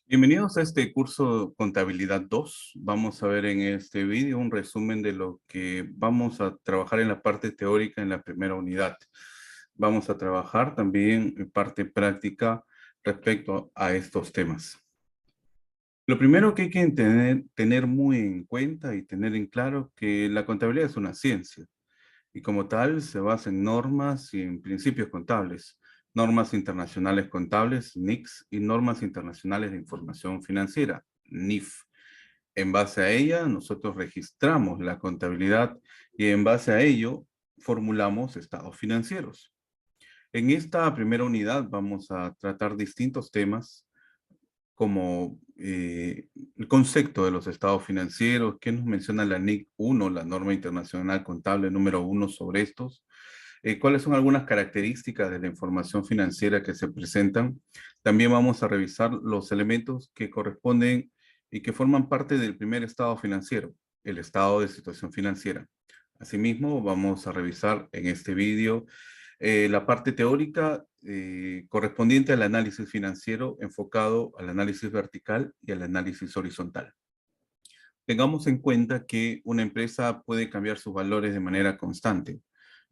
Bienvenidos a este curso Contabilidad 2. Vamos a ver en este vídeo un resumen de lo que vamos a trabajar en la parte teórica en la primera unidad. Vamos a trabajar también en parte práctica respecto a estos temas. Lo primero que hay que tener muy en cuenta y tener en claro que la contabilidad es una ciencia y como tal se basa en normas y en principios contables, normas internacionales contables, NICS, y normas internacionales de información financiera, NIF. En base a ella, nosotros registramos la contabilidad y en base a ello formulamos estados financieros. En esta primera unidad vamos a tratar distintos temas como el concepto de los estados financieros, qué nos menciona la NIC 1, la norma internacional contable número 1 sobre estos, cuáles son algunas características de la información financiera que se presentan. También vamos a revisar los elementos que corresponden y que forman parte del primer estado financiero, el estado de situación financiera. Asimismo, vamos a revisar en este vídeo la parte teórica correspondiente al análisis financiero enfocado al análisis vertical y al análisis horizontal. Tengamos en cuenta que una empresa puede cambiar sus valores de manera constante.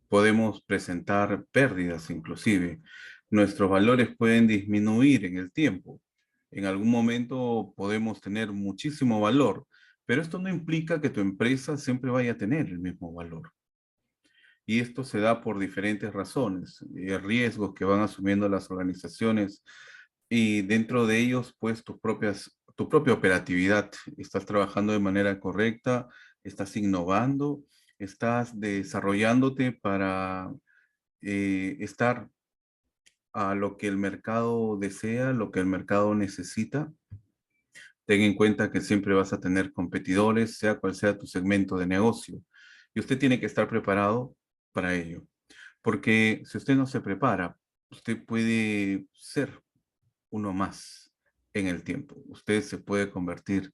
Podemos presentar pérdidas inclusive. Nuestros valores pueden disminuir en el tiempo. En algún momento podemos tener muchísimo valor, pero esto no implica que tu empresa siempre vaya a tener el mismo valor. Y esto se da por diferentes razones, riesgos que van asumiendo las organizaciones y dentro de ellos, pues tu propia operatividad. Estás trabajando de manera correcta, estás innovando, estás desarrollándote para estar a lo que el mercado desea, lo que el mercado necesita. Ten en cuenta que siempre vas a tener competidores, sea cual sea tu segmento de negocio. Y usted tiene que estar preparado para ello. Porque si usted no se prepara, usted puede ser uno más en el tiempo. Usted se puede convertir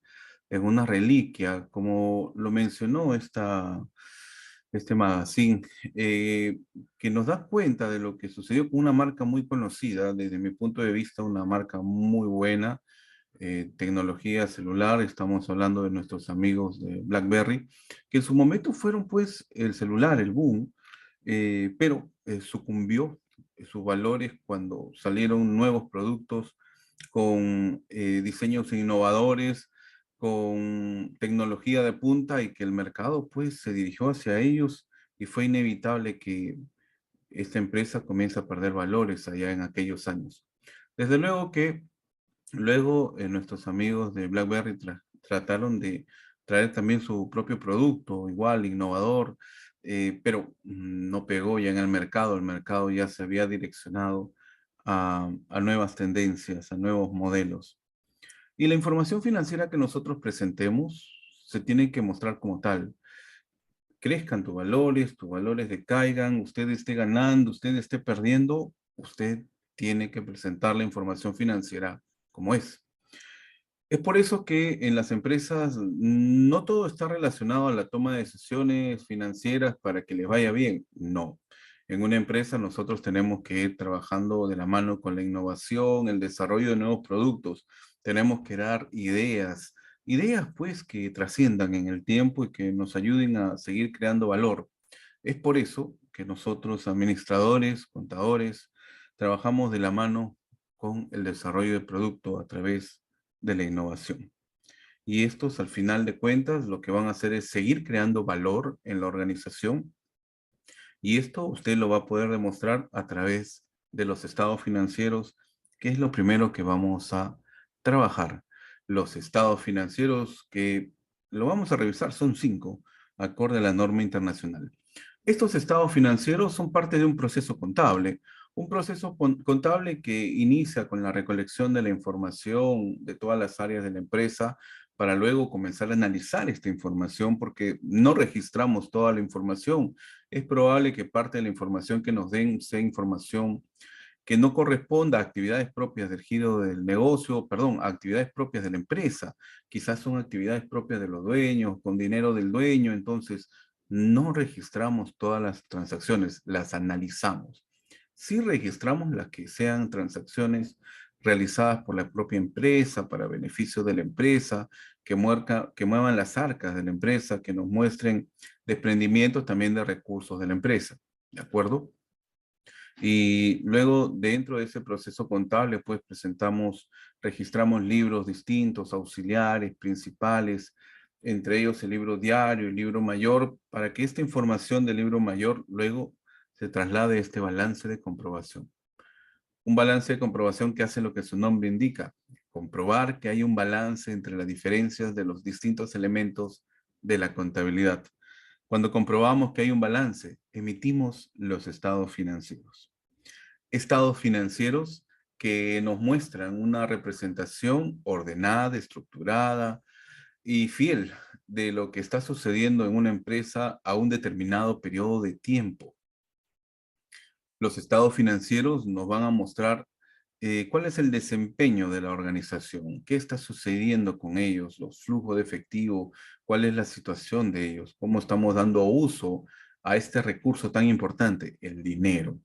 en una reliquia, como lo mencionó este magazine, eh, que nos da cuenta de lo que sucedió con una marca muy conocida, desde mi punto de vista, una marca muy buena, tecnología celular, estamos hablando de nuestros amigos de BlackBerry, que en su momento fueron pues el celular, el boom, pero sucumbió sus valores cuando salieron nuevos productos con diseños innovadores, con tecnología de punta y que el mercado pues se dirigió hacia ellos y fue inevitable que esta empresa comience a perder valores allá en aquellos años. Desde luego que luego nuestros amigos de BlackBerry trataron de traer también su propio producto, igual, innovador, pero no pegó ya en el mercado ya se había direccionado a nuevas tendencias, a nuevos modelos. Y la información financiera que nosotros presentemos se tiene que mostrar como tal. Crezcan tus valores decaigan, usted esté ganando, usted esté perdiendo, usted tiene que presentar la información financiera como es. Es por eso que en las empresas no todo está relacionado a la toma de decisiones financieras para que les vaya bien. No. En una empresa nosotros tenemos que ir trabajando de la mano con la innovación, el desarrollo de nuevos productos. Tenemos que dar ideas, ideas pues que trasciendan en el tiempo y que nos ayuden a seguir creando valor. Es por eso que nosotros, administradores, contadores, trabajamos de la mano con el desarrollo de producto a través de la innovación. Y estos, al final de cuentas, lo que van a hacer es seguir creando valor en la organización. Y esto usted lo va a poder demostrar a través de los estados financieros, que es lo primero que vamos a trabajar. Los estados financieros que lo vamos a revisar son 5, acorde a la norma internacional. Estos estados financieros son parte de un proceso contable que inicia con la recolección de la información de todas las áreas de la empresa para luego comenzar a analizar esta información porque no registramos toda la información. Es probable que parte de la información que nos den sea información que no corresponda a actividades propias del giro del negocio, perdón, a actividades propias de la empresa. Quizás son actividades propias de los dueños, con dinero del dueño, entonces no registramos todas las transacciones, las analizamos. Sí registramos las que sean transacciones realizadas por la propia empresa, para beneficio de la empresa, que muevan las arcas de la empresa, que nos muestren desprendimientos también de recursos de la empresa. ¿De acuerdo? Y luego, dentro de ese proceso contable, pues registramos libros distintos, auxiliares, principales, entre ellos el libro diario, el libro mayor, para que esta información del libro mayor luego se traslade a este balance de comprobación. Un balance de comprobación que hace lo que su nombre indica, comprobar que hay un balance entre las diferencias de los distintos elementos de la contabilidad. Cuando comprobamos que hay un balance, emitimos los estados financieros. Estados financieros que nos muestran una representación ordenada, estructurada y fiel de lo que está sucediendo en una empresa a un determinado periodo de tiempo. Los estados financieros nos van a mostrar cuál es el desempeño de la organización, qué está sucediendo con ellos, los flujos de efectivo, cuál es la situación de ellos, cómo estamos dando uso a este recurso tan importante, el dinero.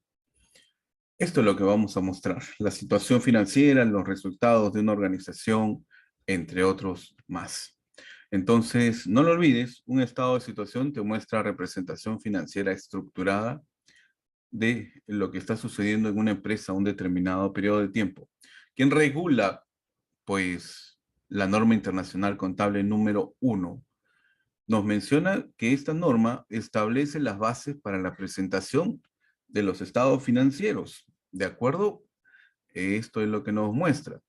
Esto es lo que vamos a mostrar, la situación financiera, los resultados de una organización, entre otros más. Entonces, no lo olvides, un estado de situación te muestra representación financiera estructurada de lo que está sucediendo en una empresa a un determinado periodo de tiempo. ¿Quién regula? Pues la norma internacional contable número 1 nos menciona que esta norma establece las bases para la presentación de los estados financieros. ¿De acuerdo? Esto es lo que nos muestra.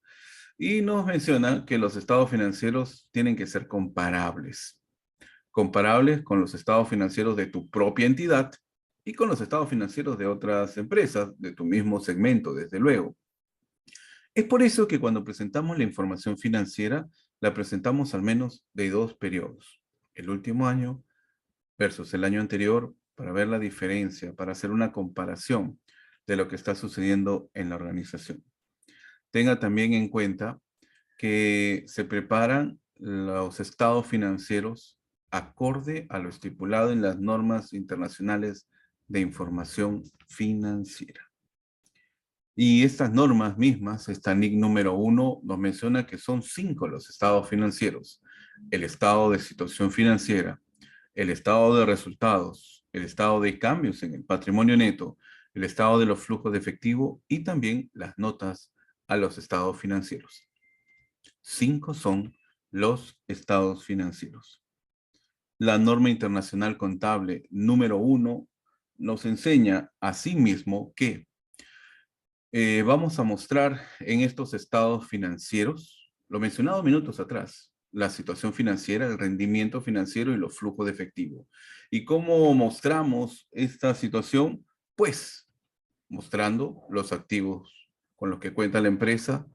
Y nos menciona que los estados financieros tienen que ser comparables. Comparables con los estados financieros de tu propia entidad y con los estados financieros de otras empresas, de tu mismo segmento, desde luego. Es por eso que cuando presentamos la información financiera, la presentamos al menos de 2 periodos. El último año versus el año anterior, para ver la diferencia, para hacer una comparación de lo que está sucediendo en la organización. Tenga también en cuenta que se preparan los estados financieros acorde a lo estipulado en las normas internacionales de información financiera. Y estas normas mismas, esta NIC número 1, nos menciona que son 5 los estados financieros. El estado de situación financiera, el estado de resultados, el estado de cambios en el patrimonio neto, el estado de los flujos de efectivo y también las notas a los estados financieros. 5 son los estados financieros. La norma internacional contable número 1 nos enseña asimismo que vamos a mostrar en estos estados financieros, lo mencionado minutos atrás, la situación financiera, el rendimiento financiero y los flujos de efectivo. ¿Y cómo mostramos esta situación? Pues mostrando los activos con los que cuenta la empresa,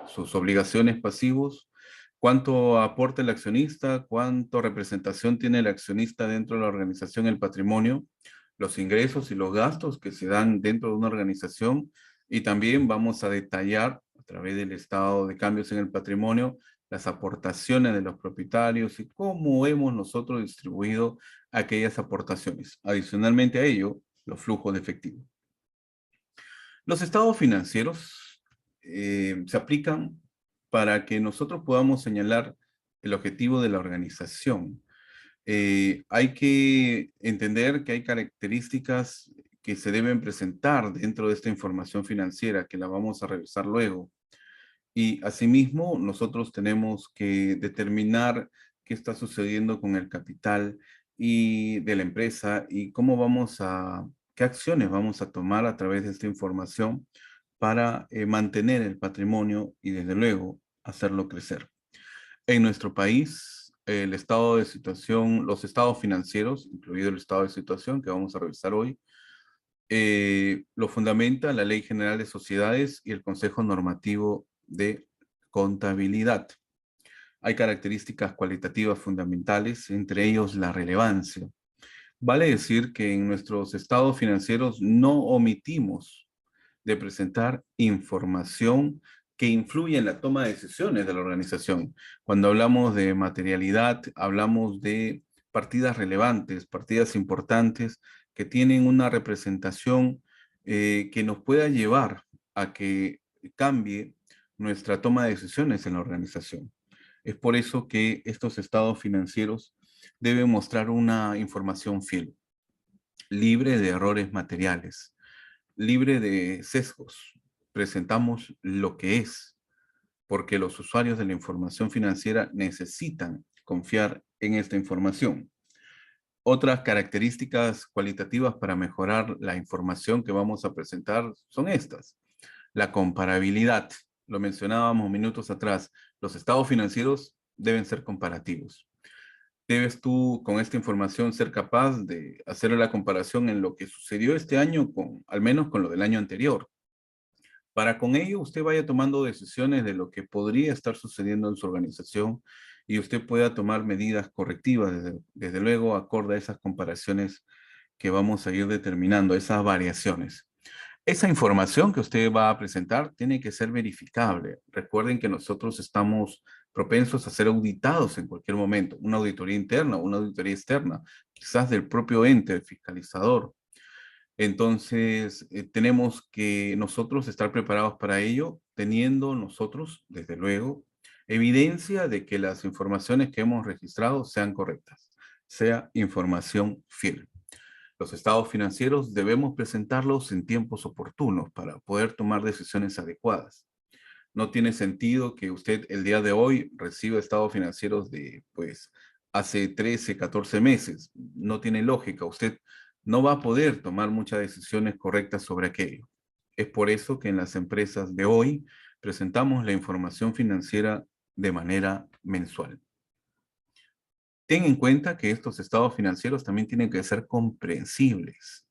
sus obligaciones pasivos, cuánto aporta el accionista, cuánto representación tiene el accionista dentro de la organización, el patrimonio, los ingresos y los gastos que se dan dentro de una organización, y también vamos a detallar a través del estado de cambios en el patrimonio las aportaciones de los propietarios y cómo hemos nosotros distribuido aquellas aportaciones. Adicionalmente a ello, los flujos de efectivo. Los estados financieros se aplican para que nosotros podamos señalar el objetivo de la organización. Hay que entender que hay características que se deben presentar dentro de esta información financiera, que la vamos a revisar luego. Y asimismo, nosotros tenemos que determinar qué está sucediendo con el capital y de la empresa y qué acciones vamos a tomar a través de esta información para mantener el patrimonio y desde luego hacerlo crecer. En nuestro país, el estado de situación, los estados financieros, incluido el estado de situación que vamos a revisar hoy, lo fundamenta la Ley General de Sociedades y el Consejo Normativo de Contabilidad. Hay características cualitativas fundamentales, entre ellos la relevancia. Vale decir que en nuestros estados financieros no omitimos de presentar información que influye en la toma de decisiones de la organización. Cuando hablamos de materialidad, hablamos de partidas relevantes, partidas importantes que tienen una representación que nos pueda llevar a que cambie nuestra toma de decisiones en la organización. Es por eso que estos estados financieros deben mostrar una información fiel, libre de errores materiales, libre de sesgos. Presentamos lo que es, porque los usuarios de la información financiera necesitan confiar en esta información. Otras características cualitativas para mejorar la información que vamos a presentar son estas. La comparabilidad. Lo mencionábamos minutos atrás. Los estados financieros deben ser comparativos. Debes tú con esta información ser capaz de hacer la comparación en lo que sucedió este año con, al menos con lo del año anterior. Para con ello usted vaya tomando decisiones de lo que podría estar sucediendo en su organización y usted pueda tomar medidas correctivas, desde luego, acorde a esas comparaciones que vamos a ir determinando, esas variaciones. Esa información que usted va a presentar tiene que ser verificable. Recuerden que nosotros estamos propensos a ser auditados en cualquier momento, una auditoría interna, una auditoría externa, quizás del propio ente, el fiscalizador. Entonces, tenemos que nosotros estar preparados para ello, teniendo nosotros, desde luego, evidencia de que las informaciones que hemos registrado sean correctas, sea información fiel. Los estados financieros debemos presentarlos en tiempos oportunos para poder tomar decisiones adecuadas. No tiene sentido que usted el día de hoy reciba estados financieros de, pues, hace 13, 14 meses. No tiene lógica. Usted no va a poder tomar muchas decisiones correctas sobre aquello. Es por eso que en las empresas de hoy presentamos la información financiera de manera mensual. Ten en cuenta que estos estados financieros también tienen que ser comprensibles,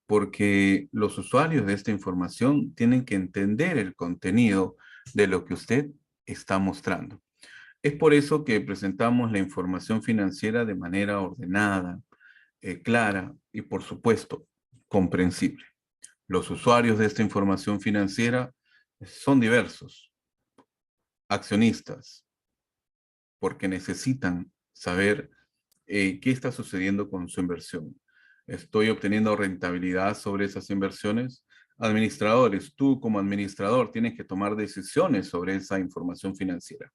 porque los usuarios de esta información tienen que entender el contenido de lo que usted está mostrando. Es por eso que presentamos la información financiera de manera ordenada, clara y, por supuesto, comprensible. Los usuarios de esta información financiera son diversos, accionistas, porque necesitan saber qué está sucediendo con su inversión. ¿Estoy obteniendo rentabilidad sobre esas inversiones? Administradores, tú como administrador tienes que tomar decisiones sobre esa información financiera.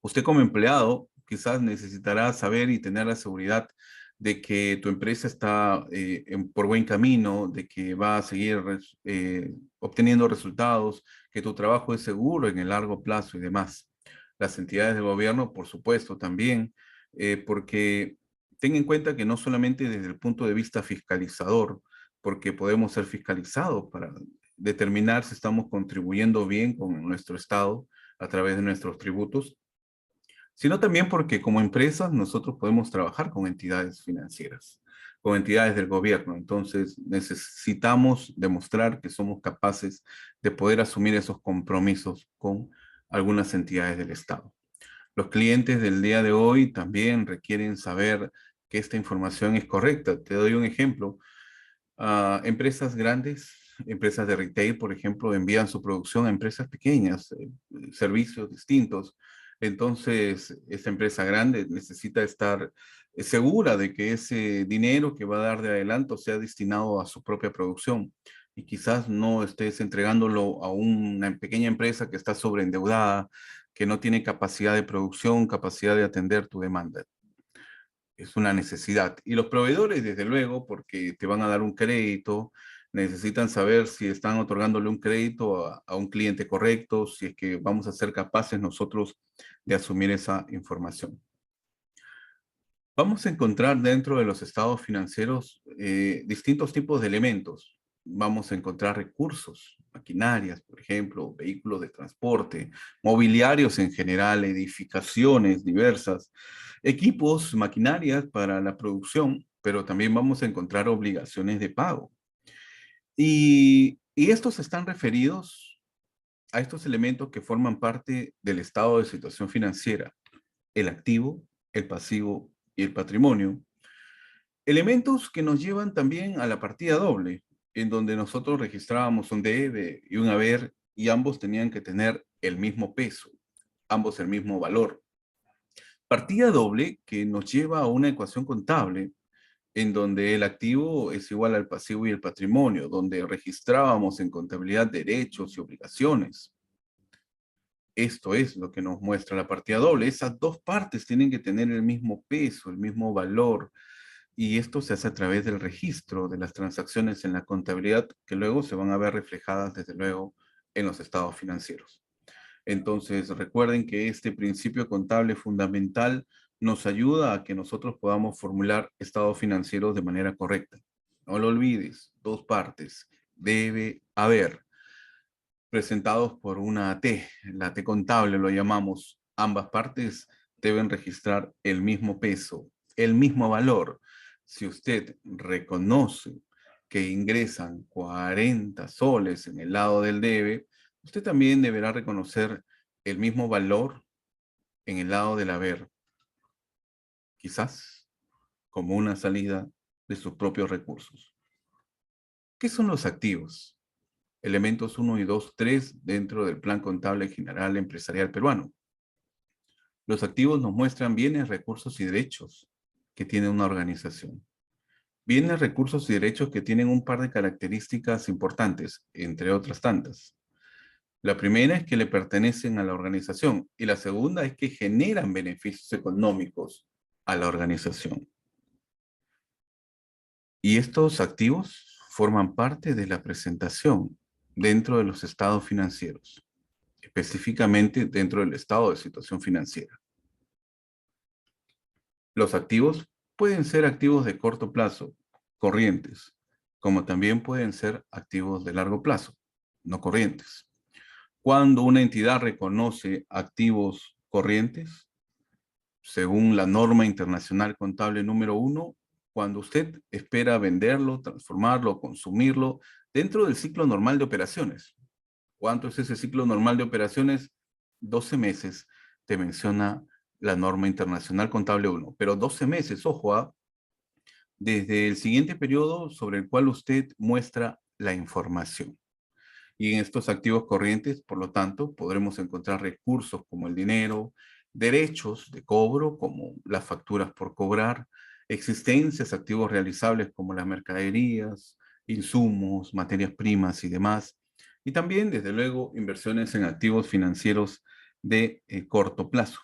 Usted como empleado quizás necesitará saber y tener la seguridad de que tu empresa está por buen camino, de que va a seguir obteniendo resultados, que tu trabajo es seguro en el largo plazo y demás. Las entidades del gobierno, por supuesto, también, porque ten en cuenta que no solamente desde el punto de vista fiscalizador, porque podemos ser fiscalizados para determinar si estamos contribuyendo bien con nuestro Estado a través de nuestros tributos, sino también porque como empresas nosotros podemos trabajar con entidades financieras, con entidades del gobierno. Entonces necesitamos demostrar que somos capaces de poder asumir esos compromisos con algunas entidades del Estado. Los clientes del día de hoy también requieren saber que esta información es correcta. Te doy un ejemplo. Empresas grandes, empresas de retail, por ejemplo, envían su producción a empresas pequeñas, servicios distintos. Entonces, esta empresa grande necesita estar segura de que ese dinero que va a dar de adelanto sea destinado a su propia producción y quizás no estés entregándolo a una pequeña empresa que está sobreendeudada, que no tiene capacidad de producción, capacidad de atender tu demanda. Es una necesidad. Y los proveedores, desde luego, porque te van a dar un crédito, necesitan saber si están otorgándole un crédito a un cliente correcto, si es que vamos a ser capaces nosotros de asumir esa información. Vamos a encontrar dentro de los estados financieros distintos tipos de elementos. Vamos a encontrar recursos, maquinarias, por ejemplo, vehículos de transporte, mobiliarios en general, edificaciones diversas, equipos, maquinarias para la producción, pero también vamos a encontrar obligaciones de pago. Y estos están referidos a estos elementos que forman parte del estado de situación financiera, el activo, el pasivo y el patrimonio. Elementos que nos llevan también a la partida doble, en donde nosotros registrábamos un debe y un haber y ambos tenían que tener el mismo peso, ambos el mismo valor. Partida doble que nos lleva a una ecuación contable en donde el activo es igual al pasivo y el patrimonio, donde registrábamos en contabilidad derechos y obligaciones. Esto es lo que nos muestra la partida doble. Esas dos partes tienen que tener el mismo peso, el mismo valor. Y esto se hace a través del registro de las transacciones en la contabilidad, que luego se van a ver reflejadas, desde luego, en los estados financieros. Entonces, recuerden que este principio contable fundamental nos ayuda a que nosotros podamos formular estados financieros de manera correcta. No lo olvides, dos partes. Debe haber, presentados por una AT, la AT contable lo llamamos. Ambas partes deben registrar el mismo peso, el mismo valor. Si usted reconoce que ingresan 40 soles en el lado del debe, usted también deberá reconocer el mismo valor en el lado del haber, quizás como una salida de sus propios recursos. ¿Qué son los activos? Elementos 1 y 2, 3 dentro del Plan Contable General Empresarial Peruano. Los activos nos muestran bienes, recursos y derechos que tiene una organización. Bienes, recursos y derechos que tienen un par de características importantes, entre otras tantas. La primera es que le pertenecen a la organización y la segunda es que generan beneficios económicos a la organización. Y estos activos forman parte de la presentación dentro de los estados financieros, específicamente dentro del estado de situación financiera. Los activos pueden ser activos de corto plazo, corrientes, como también pueden ser activos de largo plazo, no corrientes. Cuando una entidad reconoce activos corrientes, según la norma internacional contable número 1, cuando usted espera venderlo, transformarlo, consumirlo, dentro del ciclo normal de operaciones. ¿Cuánto es ese ciclo normal de operaciones? 12 meses, te menciona la norma internacional contable 1. Pero 12 meses, ojo, desde el siguiente periodo sobre el cual usted muestra la información. Y en estos activos corrientes, por lo tanto, podremos encontrar recursos como el dinero, derechos de cobro como las facturas por cobrar, existencias, activos realizables como las mercaderías, insumos, materias primas y demás. Y también, desde luego, inversiones en activos financieros de corto plazo.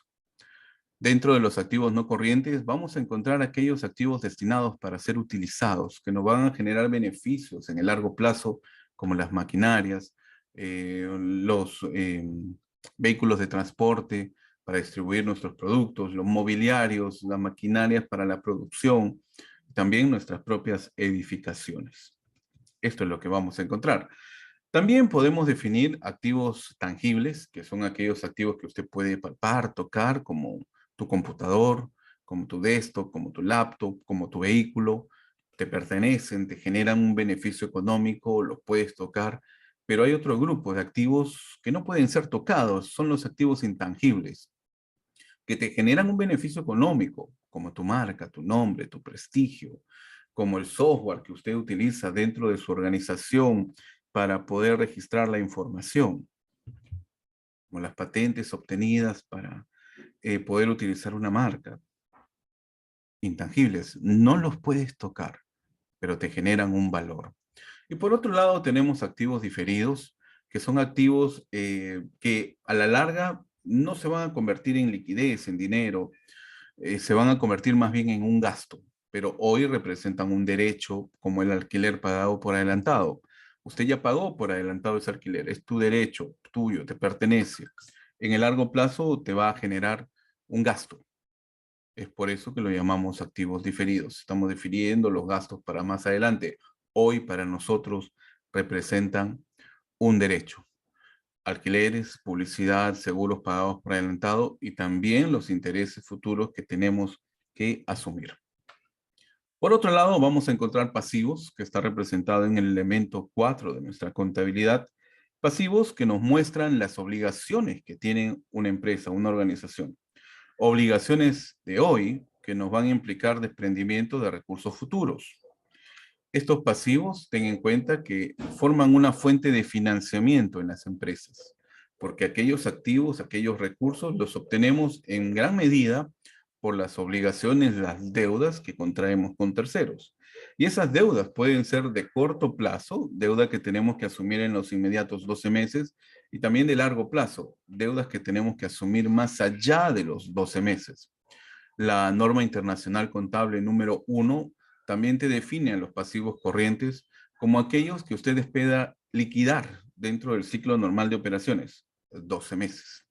Dentro de los activos no corrientes vamos a encontrar aquellos activos destinados para ser utilizados, que nos van a generar beneficios en el largo plazo, como las maquinarias, los vehículos de transporte para distribuir nuestros productos, los mobiliarios, las maquinarias para la producción, también nuestras propias edificaciones. Esto es lo que vamos a encontrar. También podemos definir activos tangibles, que son aquellos activos que usted puede palpar, tocar, como tu computador, como tu desktop, como tu laptop, como tu vehículo. Te pertenecen, te generan un beneficio económico, los puedes tocar. Pero hay otro grupo de activos que no pueden ser tocados, son los activos intangibles, que te generan un beneficio económico, como tu marca, tu nombre, tu prestigio, como el software que usted utiliza dentro de su organización para poder registrar la información, como las patentes obtenidas para poder utilizar una marca. Intangibles, no los puedes tocar, pero te generan un valor. Y por otro lado tenemos activos diferidos, que son activos que a la larga no se van a convertir en liquidez, en dinero, se van a convertir más bien en un gasto, pero hoy representan un derecho como el alquiler pagado por adelantado. Usted ya pagó por adelantado ese alquiler, es tu derecho, tuyo, te pertenece. En el largo plazo te va a generar un gasto. Es por eso que lo llamamos activos diferidos. Estamos difiriendo los gastos para más adelante. Hoy para nosotros representan un derecho. Alquileres, publicidad, seguros pagados por adelantado y también los intereses futuros que tenemos que asumir. Por otro lado, vamos a encontrar pasivos, que está representado en el elemento 4 de nuestra contabilidad. Pasivos que nos muestran las obligaciones que tiene una empresa, una organización. Obligaciones de hoy que nos van a implicar desprendimiento de recursos futuros. Estos pasivos, ten en cuenta que forman una fuente de financiamiento en las empresas, porque aquellos activos, aquellos recursos los obtenemos en gran medida por las obligaciones, las deudas que contraemos con terceros. Y esas deudas pueden ser de corto plazo, deuda que tenemos que asumir en los inmediatos 12 meses, y también de largo plazo, deudas que tenemos que asumir más allá de los 12 meses. La norma internacional contable número 1 también te define a los pasivos corrientes como aquellos que usted espera liquidar dentro del ciclo normal de operaciones, 12 meses.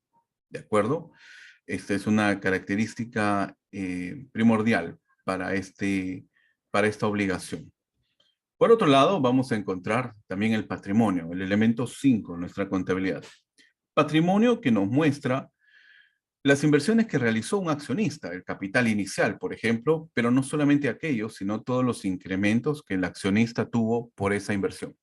¿De acuerdo? Esta es una característica primordial para esta obligación. Por otro lado, vamos a encontrar también el patrimonio, el elemento 5 en nuestra contabilidad. Patrimonio que nos muestra las inversiones que realizó un accionista, el capital inicial, por ejemplo, pero no solamente aquellos, sino todos los incrementos que el accionista tuvo por esa inversión.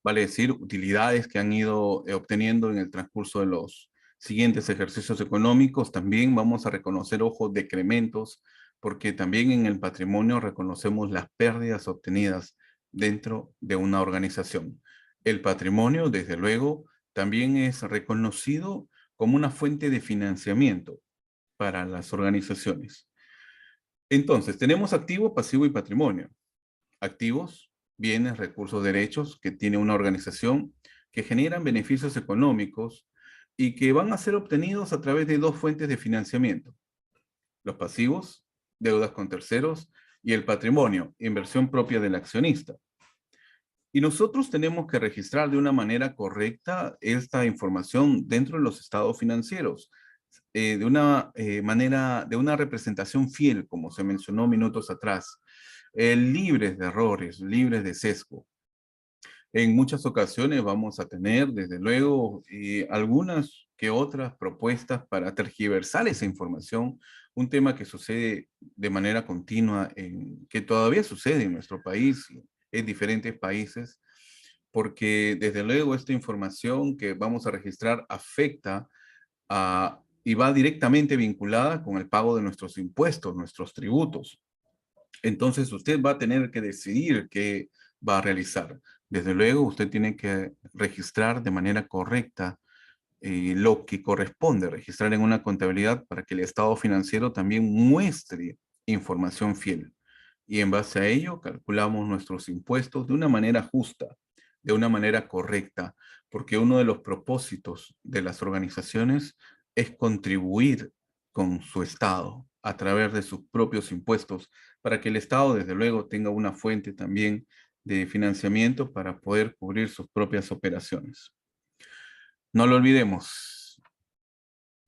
Vale decir, utilidades que han ido obteniendo en el transcurso de los siguientes ejercicios económicos. También vamos a reconocer, ojo, decrementos, porque también en el patrimonio reconocemos las pérdidas obtenidas dentro de una organización. El patrimonio, desde luego, también es reconocido como una fuente de financiamiento para las organizaciones. Entonces, tenemos activo, pasivo y patrimonio. Activos, bienes, recursos, derechos que tiene una organización que generan beneficios económicos y que van a ser obtenidos a través de dos fuentes de financiamiento. Los pasivos, deudas con terceros, y el patrimonio, inversión propia del accionista. Y nosotros tenemos que registrar de una manera correcta esta información dentro de los estados financieros, de una manera, de una representación fiel, como se mencionó minutos atrás, libres de errores, libres de sesgo. En muchas ocasiones vamos a tener, desde luego, algunas que otras propuestas para tergiversar esa información, un tema que sucede de manera continua, que todavía sucede en nuestro país, en diferentes países, porque desde luego esta información que vamos a registrar afecta y va directamente vinculada con el pago de nuestros impuestos, nuestros tributos. Entonces usted va a tener que decidir qué va a realizar. Desde luego usted tiene que registrar de manera correcta lo que corresponde registrar en una contabilidad para que el estado financiero también muestre información fiel. Y en base a ello calculamos nuestros impuestos de una manera justa, de una manera correcta, porque uno de los propósitos de las organizaciones es contribuir con su estado a través de sus propios impuestos, para que el estado desde luego tenga una fuente también de financiamiento para poder cubrir sus propias operaciones. No lo olvidemos,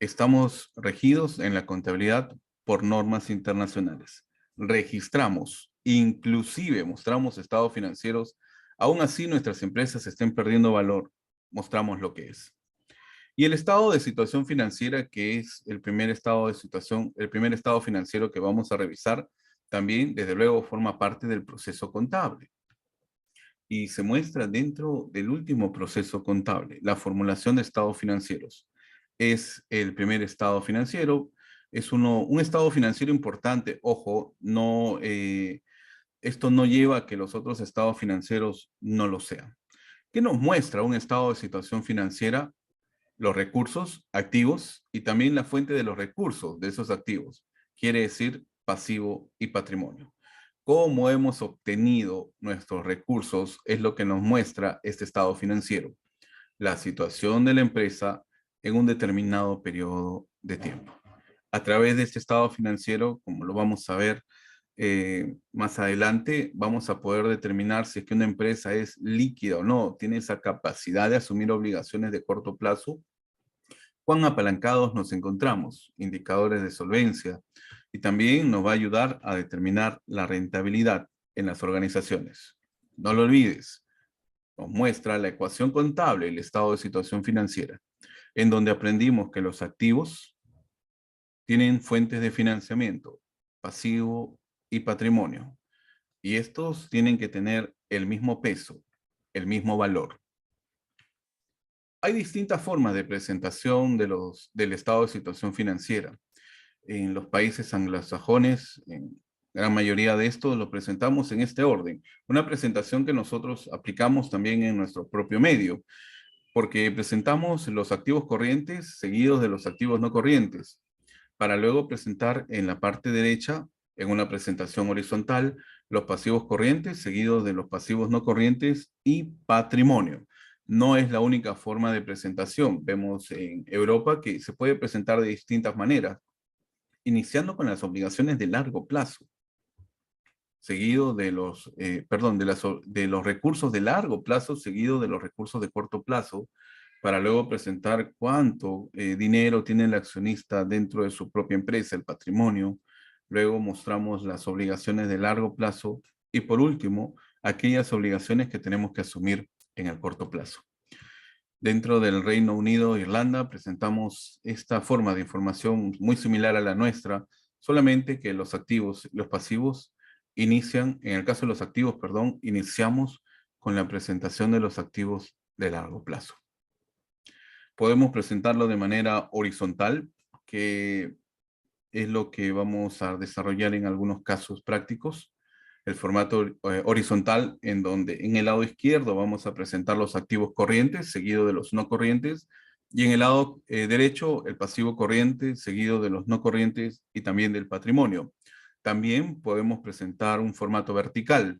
estamos regidos en la contabilidad por normas internacionales. Registramos, inclusive mostramos estados financieros, aún así nuestras empresas estén perdiendo valor, mostramos lo que es. Y el estado de situación financiera, que es el primer estado de situación, el primer estado financiero que vamos a revisar, también desde luego forma parte del proceso contable y se muestra dentro del último proceso contable, la formulación de estados financieros. Es el primer estado financiero, es un estado financiero importante, ojo, no, esto no lleva a que los otros estados financieros no lo sean. ¿Qué nos muestra un estado de situación financiera? Los recursos, activos y también la fuente de los recursos de esos activos. Quiere decir pasivo y patrimonio. Cómo hemos obtenido nuestros recursos es lo que nos muestra este estado financiero. La situación de la empresa en un determinado periodo de tiempo. A través de este estado financiero, como lo vamos a ver más adelante, vamos a poder determinar si es que una empresa es líquida o no, tiene esa capacidad de asumir obligaciones de corto plazo, cuán apalancados nos encontramos, indicadores de solvencia, y también nos va a ayudar a determinar la rentabilidad en las organizaciones. No lo olvides, nos muestra la ecuación contable, el estado de situación financiera, en donde aprendimos que los activos tienen fuentes de financiamiento, pasivo y patrimonio, y estos tienen que tener el mismo peso, el mismo valor. Hay distintas formas de presentación del estado de situación financiera. En los países anglosajones, en gran mayoría de estos lo presentamos en este orden. Una presentación que nosotros aplicamos también en nuestro propio medio, porque presentamos los activos corrientes seguidos de los activos no corrientes, para luego presentar en la parte derecha, en una presentación horizontal, los pasivos corrientes seguidos de los pasivos no corrientes y patrimonio. no es la única forma de presentación. Vemos en Europa que se puede presentar de distintas maneras, iniciando con las obligaciones de largo plazo, seguido de los, de los recursos de largo plazo, seguido de los recursos de corto plazo, para luego presentar cuánto dinero tiene el accionista dentro de su propia empresa, el patrimonio. Luego mostramos las obligaciones de largo plazo y por último, aquellas obligaciones que tenemos que asumir en el corto plazo. Dentro del Reino Unido e Irlanda presentamos esta forma de información muy similar a la nuestra, solamente que los activos y los pasivos inician, en el caso de los activos, perdón, iniciamos con la presentación de los activos de largo plazo. Podemos presentarlo de manera horizontal, que es lo que vamos a desarrollar en algunos casos prácticos. El formato horizontal, en donde en el lado izquierdo vamos a presentar los activos corrientes, seguido de los no corrientes, y en el lado derecho el pasivo corriente, seguido de los no corrientes y también del patrimonio. También podemos presentar un formato vertical,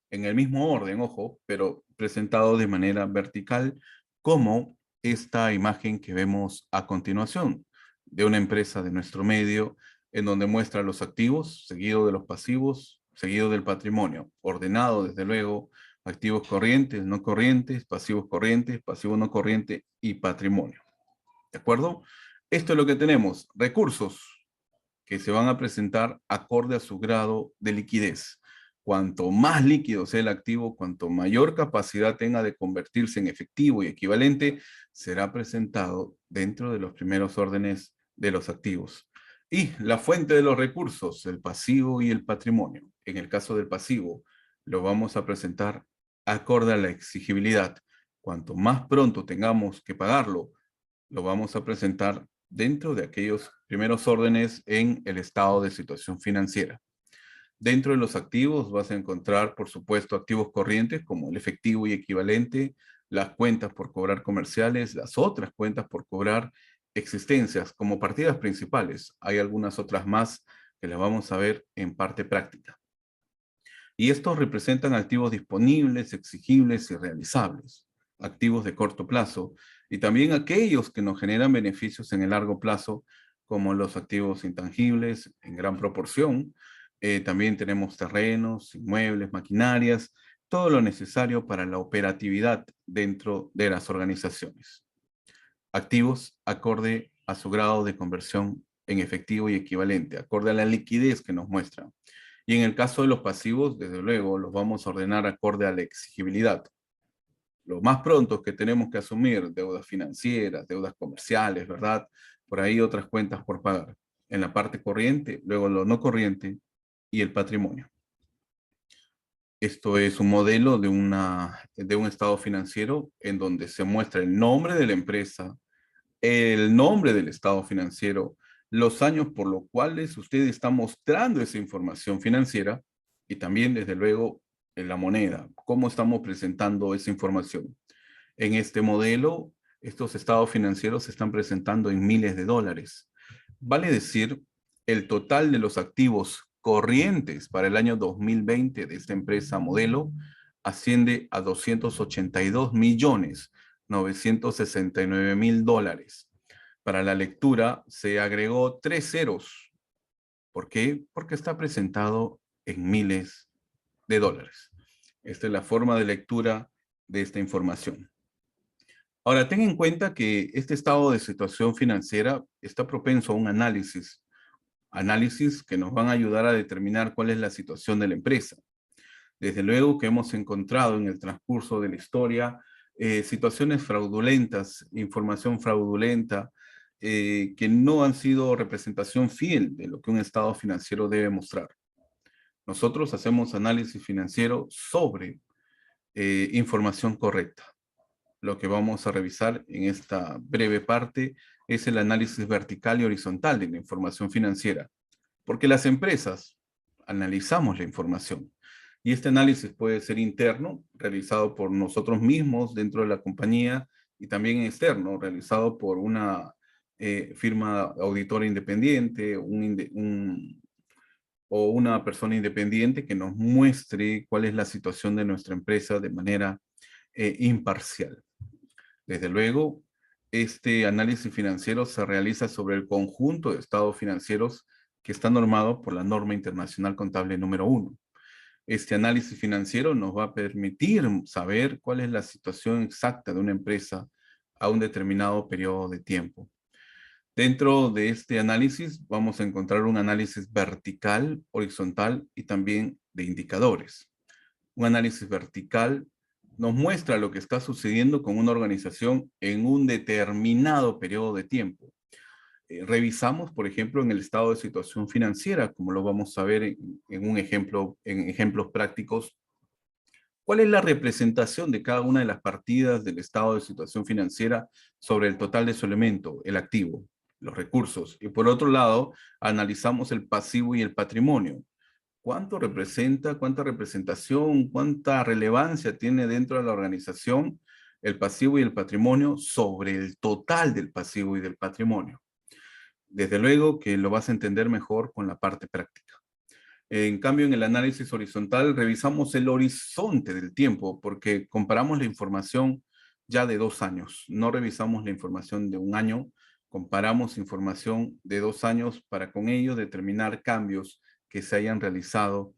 en el mismo orden, ojo, pero presentado de manera vertical, como esta imagen que vemos a continuación, de una empresa de nuestro medio, en donde muestra los activos, seguido de los pasivos, seguido del patrimonio, ordenado desde luego, activos corrientes, no corrientes, pasivo no corriente y patrimonio. ¿De acuerdo? Esto es lo que tenemos, recursos que se van a presentar acorde a su grado de liquidez. Cuanto más líquido sea el activo, cuanto mayor capacidad tenga de convertirse en efectivo y equivalente, será presentado dentro de los primeros órdenes de los activos. Y la fuente de los recursos, el pasivo y el patrimonio. En el caso del pasivo, lo vamos a presentar acorde a la exigibilidad. Cuanto más pronto tengamos que pagarlo, lo vamos a presentar dentro de aquellos primeros órdenes en el estado de situación financiera. Dentro de los activos vas a encontrar, por supuesto, activos corrientes como el efectivo y equivalente, las cuentas por cobrar comerciales, las otras cuentas por cobrar existencias como partidas principales. Hay algunas otras más que las vamos a ver en parte práctica. Y estos representan activos disponibles, exigibles y realizables, activos de corto plazo, y también aquellos que nos generan beneficios en el largo plazo, como los activos intangibles en gran proporción. También tenemos terrenos, inmuebles, maquinarias, todo lo necesario para la operatividad dentro de las organizaciones. Activos acorde a su grado de conversión en efectivo y equivalente, acorde a la liquidez que nos muestran. Y en el caso de los pasivos, desde luego, los vamos a ordenar acorde a la exigibilidad. Lo más pronto que tenemos que asumir deudas financieras, deudas comerciales, ¿verdad? Por ahí otras cuentas por pagar. En la parte corriente, luego lo no corriente y el patrimonio. Esto es un modelo de un estado financiero en donde se muestra el nombre de la empresa, el nombre del estado financiero, los años por los cuales usted está mostrando esa información financiera y también, desde luego, en la moneda, cómo estamos presentando esa información. En este modelo, estos estados financieros se están presentando en miles de dólares. Vale decir, el total de los activos corrientes para el año 2020 de esta empresa modelo asciende a 282.969.000 dólares. Para la lectura se agregó 3 ceros. ¿Por qué? Porque está presentado en miles de dólares. Esta es la forma de lectura de esta información. Ahora, ten en cuenta que este estado de situación financiera está propenso a un análisis que nos van a ayudar a determinar cuál es la situación de la empresa. Desde luego que hemos encontrado en el transcurso de la historia situaciones fraudulentas, información fraudulenta, que no han sido representación fiel de lo que un estado financiero debe mostrar. Nosotros hacemos análisis financiero sobre información correcta. Lo que vamos a revisar en esta breve parte es el análisis vertical y horizontal de la información financiera, porque las empresas analizamos la información y este análisis puede ser interno, realizado por nosotros mismos dentro de la compañía, y también externo, realizado por una firma auditora independiente, o una persona independiente que nos muestre cuál es la situación de nuestra empresa de manera imparcial. Desde luego, este análisis financiero se realiza sobre el conjunto de estados financieros que está normado por la norma internacional contable número 1. Este análisis financiero nos va a permitir saber cuál es la situación exacta de una empresa a un determinado periodo de tiempo. Dentro de este análisis vamos a encontrar un análisis vertical, horizontal y también de indicadores. Un análisis vertical nos muestra lo que está sucediendo con una organización en un determinado periodo de tiempo. Revisamos, por ejemplo, en el estado de situación financiera, como lo vamos a ver en un ejemplo, en ejemplos prácticos, cuál es la representación de cada una de las partidas del estado de situación financiera sobre el total de su elemento, el activo, los recursos. Y por otro lado, analizamos el pasivo y el patrimonio. ¿Cuánto representa, cuánta representación, cuánta relevancia tiene dentro de la organización el pasivo y el patrimonio sobre el total del pasivo y del patrimonio? Desde luego que lo vas a entender mejor con la parte práctica. En cambio, en el análisis horizontal revisamos el horizonte del tiempo porque comparamos la información ya de 2 años. No revisamos la información de un año, comparamos información de 2 años para con ello determinar cambios que se hayan realizado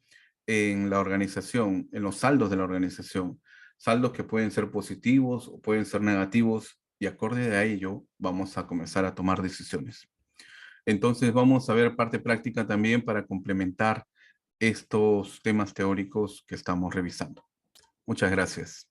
en la organización, en los saldos de la organización. Saldos que pueden ser positivos o pueden ser negativos y acorde a ello vamos a comenzar a tomar decisiones. Entonces vamos a ver parte práctica también para complementar estos temas teóricos que estamos revisando. Muchas gracias.